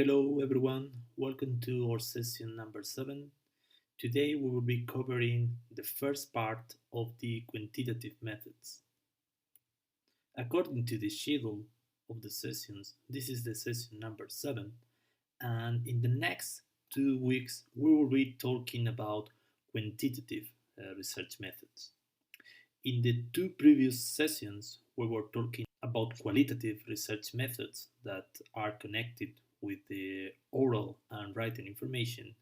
Hello everyone, welcome to our session number 7. Today we will be covering the first part of the quantitative methods. According to the schedule of the sessions, this is the session number 7, and in the next 2 weeks we will be talking about quantitative research methods. In the two previous sessions, we were talking about qualitative research methods that are connected with the oral and written information.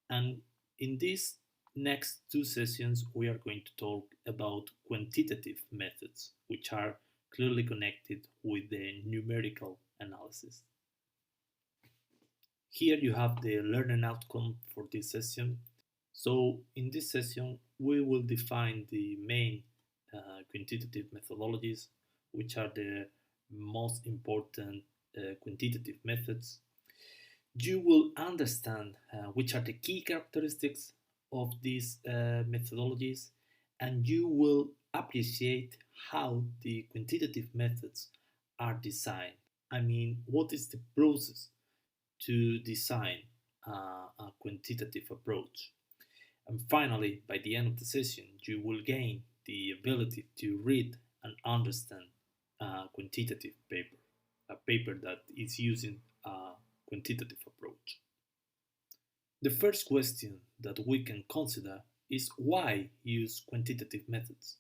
And in these next two sessions, we are going to talk about quantitative methods, which are clearly connected with the numerical analysis. Here you have the learning outcome for this session. So in this session, we will define the main quantitative methodologies, which are the most important quantitative methods. You will understand which are the key characteristics of these methodologies, and you will appreciate how the quantitative methods are designed. I mean, what is the process to design a quantitative approach? And finally, by the end of the session, you will gain the ability to read and understand a quantitative paper, a paper that is using a quantitative approach. The first question that we can consider is why use quantitative methods?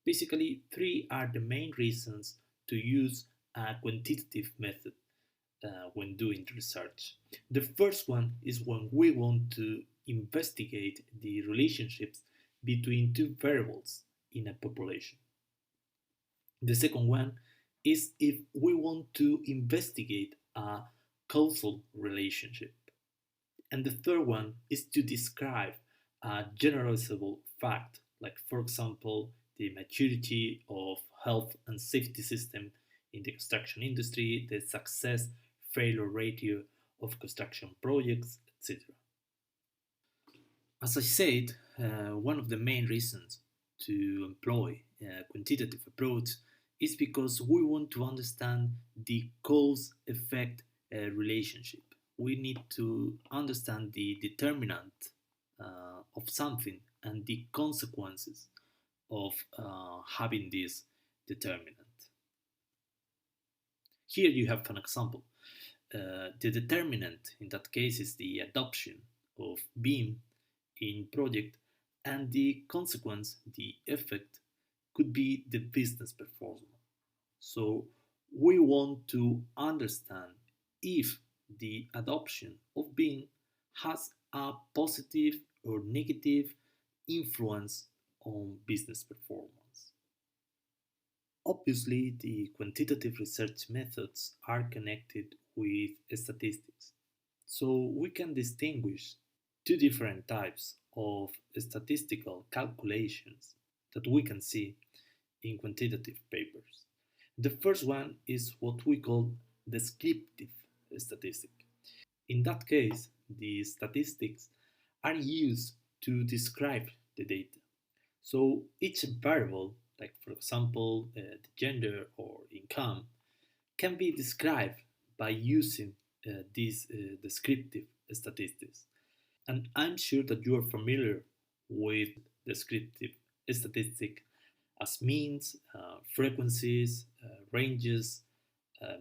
Basically, three are the main reasons to use a quantitative method when doing research. The first one is when we want to investigate the relationships between two variables in a population. The second one is if we want to investigate a causal relationship. And the third one is to describe a generalizable fact, like, for example, the maturity of health and safety system in the construction industry, the success failure ratio of construction projects, etc. As I said, one of the main reasons to employ a quantitative approach is because we want to understand the cause effect relationship. We need to understand the determinant of something and the consequences of having this determinant. Here you have an example. The determinant in that case is the adoption of BIM in project, and the consequence, the effect, could be the business performance. So we want to understand if the adoption of BIM has a positive or negative influence on business performance. Obviously, the quantitative research methods are connected with statistics. So we can distinguish two different types of statistical calculations that we can see in quantitative papers. The first one is what we call descriptive statistic. In that case, the statistics are used to describe the data. So each variable, like for example the gender or income, can be described by using these descriptive statistics. And I'm sure that you are familiar with descriptive statistic as means, frequencies, ranges,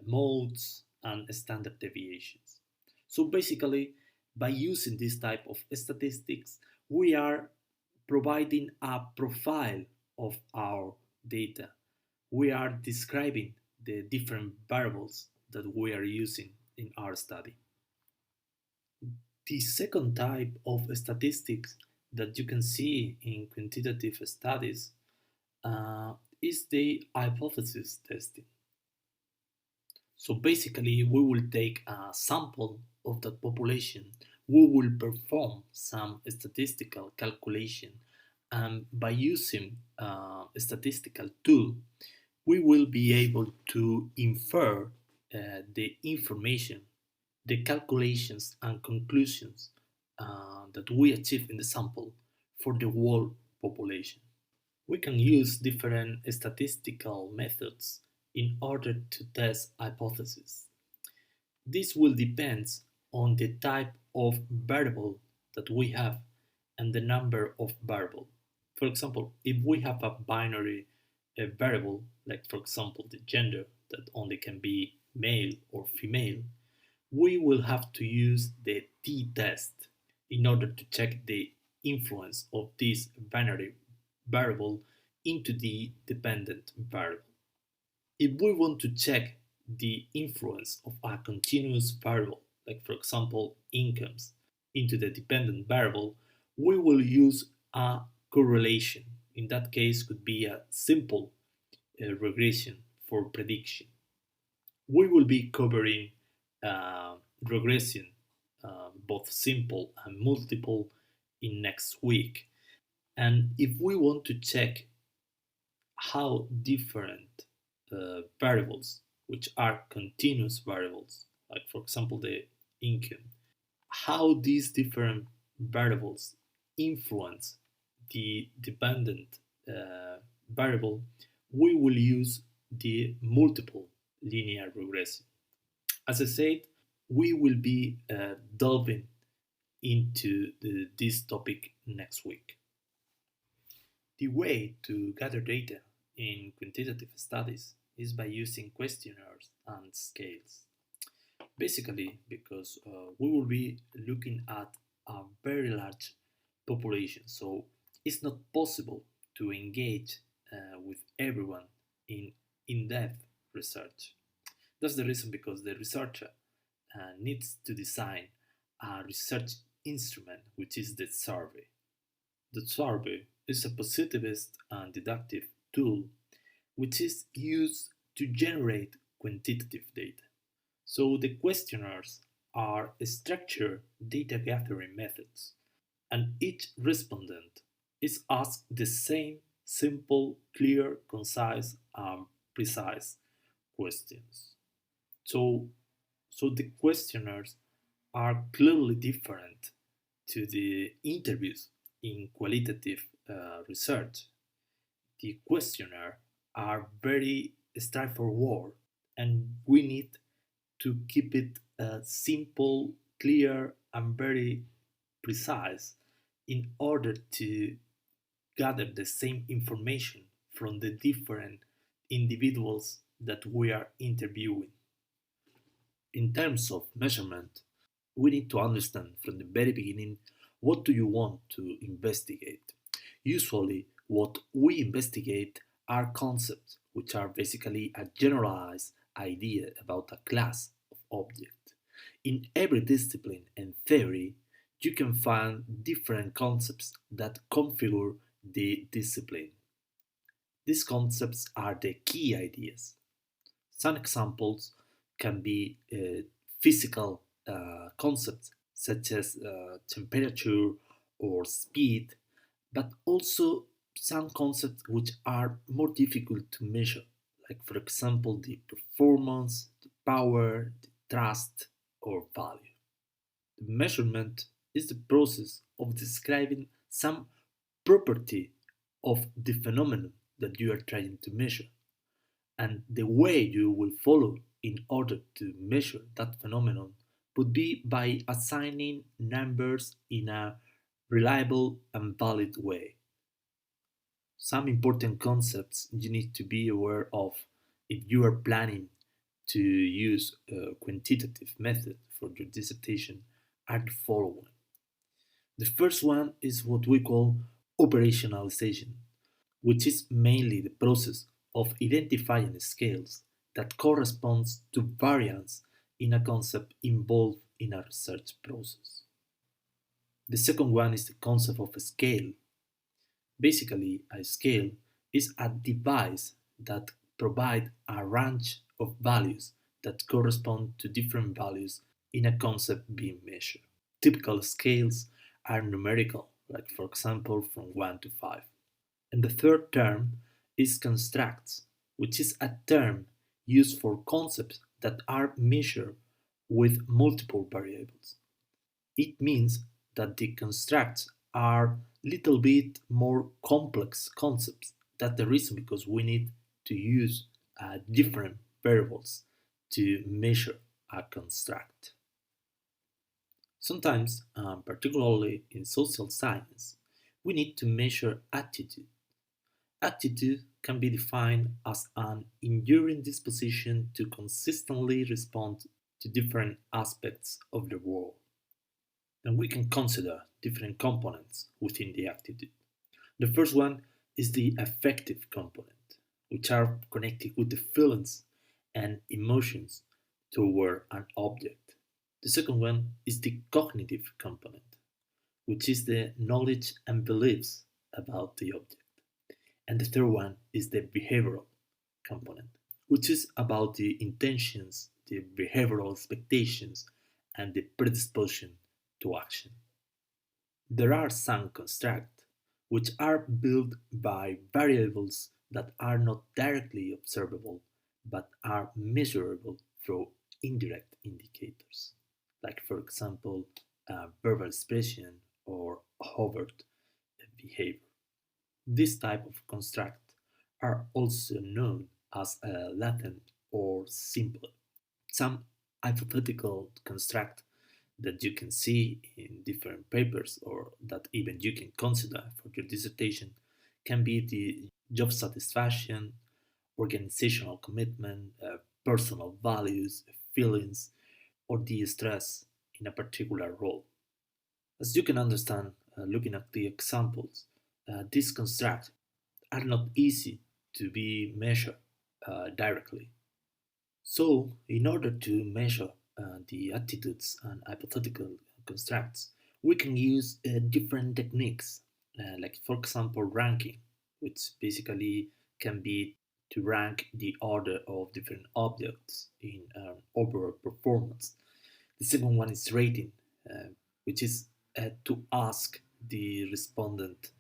modes, and standard deviations. So basically, by using this type of statistics, we are providing a profile of our data. We are describing the different variables that we are using in our study. The second type of statistics that you can see in quantitative studies is the hypothesis testing. So basically, we will take a sample of that population, we will perform some statistical calculation, and by using a statistical tool, we will be able to infer the information, the calculations and conclusions that we achieve in the sample for the whole population. We can use different statistical methods in order to test hypotheses. This will depend on the type of variable that we have and the number of variable. For example, if we have a binary variable, like for example the gender that only can be male or female, we will have to use the t-test in order to check the influence of this binary variable into the dependent variable. If we want to check the influence of a continuous variable, like for example incomes, into the dependent variable, we will use a correlation. In that case, could be a simple regression for prediction. We will be covering uh, regression, both simple and multiple, in next week. And if we want to check how different variables, which are continuous variables, like for example the income, how these different variables influence the dependent variable, we will use the multiple linear regression. As I said, we will be delving into this topic next week. The way to gather data in quantitative studies is by using questionnaires and scales. Basically, because we will be looking at a very large population, so it's not possible to engage with everyone in in-depth research. That's the reason because the researcher needs to design a research instrument, which is the survey. The survey is a positivist and deductive tool which is used to generate quantitative data. So the questionnaires are structured data gathering methods, and each respondent is asked the same simple, clear, concise, and precise questions. So, so the questionnaires are clearly different to the interviews in qualitative research. The questionnaire are very straightforward, and we need to keep it simple, clear, and very precise in order to gather the same information from the different individuals that we are interviewing. In terms of measurement, we need to understand from the very beginning what do you want to investigate. Usually, what we investigate are concepts, which are basically a generalized idea about a class of objects. In every discipline and theory, you can find different concepts that configure the discipline. These concepts are the key ideas. Some examples can be physical concepts such as temperature or speed, but also some concepts which are more difficult to measure, like for example the performance, the power, the trust, or value. The measurement is the process of describing some property of the phenomenon that you are trying to measure, and the way you will follow in order to measure that phenomenon would be by assigning numbers in a reliable and valid way. Some important concepts you need to be aware of if you are planning to use a quantitative method for your dissertation are the following. The first one is what we call operationalization, which is mainly the process of identifying scales that corresponds to variance in a concept involved in a research process. The second one is the concept of a scale. Basically, a scale is a device that provides a range of values that correspond to different values in a concept being measured. Typical scales are numerical, like for example from 1 to 5. And the third term is constructs, which is a term used for concepts that are measured with multiple variables. It means that the constructs are little bit more complex concepts. That's the reason because we need to use different variables to measure a construct. Sometimes, particularly in social science, we need to measure attitude. Attitude can be defined as an enduring disposition to consistently respond to different aspects of the world. And we can consider different components within the attitude. The first one is the affective component, which are connected with the feelings and emotions toward an object. The second one is the cognitive component, which is the knowledge and beliefs about the object. And the third one is the behavioral component, which is about the intentions, the behavioral expectations, and the predisposition to action. There are some constructs which are built by variables that are not directly observable but are measurable through indirect indicators, like, for example, verbal expression or overt behavior. This type of construct are also known as latent or simple. Some hypothetical construct that you can see in different papers or that even you can consider for your dissertation can be the job satisfaction, organizational commitment, personal values, feelings, or the stress in a particular role. As you can understand, looking at the examples, these constructs are not easy to be measured directly. So, in order to measure the attitudes and hypothetical constructs, we can use different techniques, like, for example, ranking, which basically can be to rank the order of different objects in overall performance. The second one is rating, which is to ask the respondent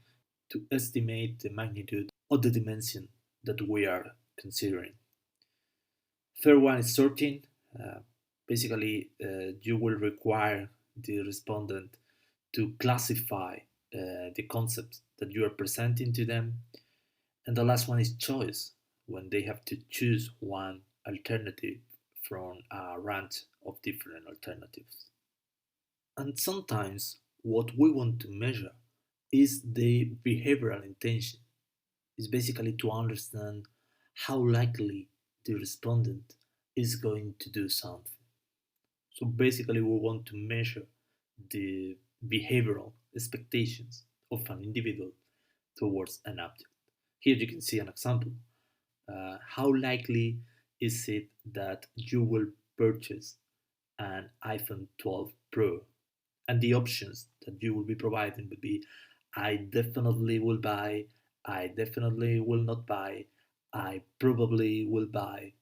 to estimate the magnitude of the dimension that we are considering. Third one is sorting. Uh, you will require the respondent to classify the concepts that you are presenting to them. And the last one is choice, when they have to choose one alternative from a range of different alternatives. And sometimes what we want to measure is the behavioral intention. It's basically to understand how likely the respondent is going to do something. So basically, we want to measure the behavioral expectations of an individual towards an object. Here you can see an example. How likely is it that you will purchase an iPhone 12 Pro? And the options that you will be providing would be: I definitely will buy, I definitely will not buy, I probably will buy,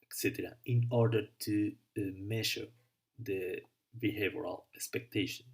etc., in order to measure the behavioral expectation.